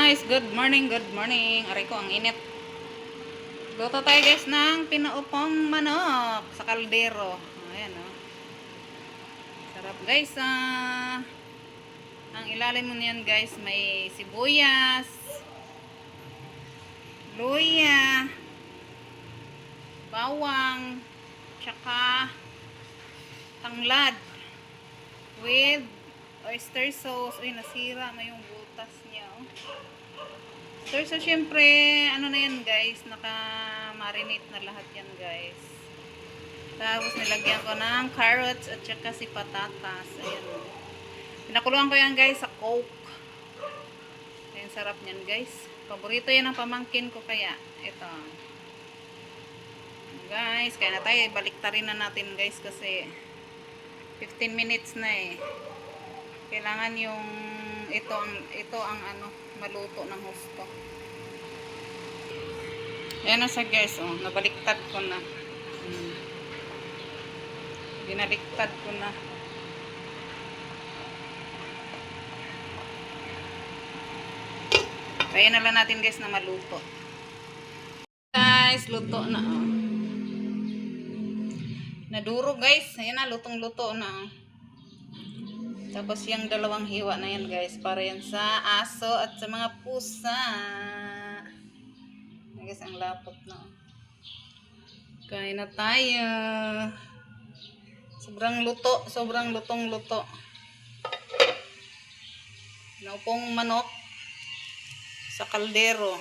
Guys, good morning, good morning. Aray ko, ang init. Luto tayo guys ng pinuupong manok sa kaldero. Ayan o. Sarap guys. Ang ilalim mo niyan guys, may sibuyas, luya, bawang, tsaka tanglad with oyster sauce. Uy, nasira na yung butas niya. Oh. So syempre, ano na yan guys, naka-marinate na lahat yan guys. Tapos nilagyan ko ng carrots at saka si patatas. Ayan. Pinakuluan ko yan guys sa Coke. Ayan, sarap niyan guys. Paborito yan ng pamangkin ko kaya. Ito. Guys, kaya na tayo. Baliktarin na natin guys kasi 15 minutes na eh. Kailangan yung ito ang ano, maluto ng husto. Ayan na siya guys, oh, nabaliktad ko na. Binaliktad ko na. Kaya na lang natin guys na maluto. Guys, luto na. Oh. Naduro guys, ayan na, lutong-luto na. Oh. Tapos yung dalawang hiwa na yan guys, para yan sa aso at sa mga pusa. Guys, ang lapot na. Kain na tayo. Sobrang luto, sobrang lutong-luto. Naupong manok sa kaldero.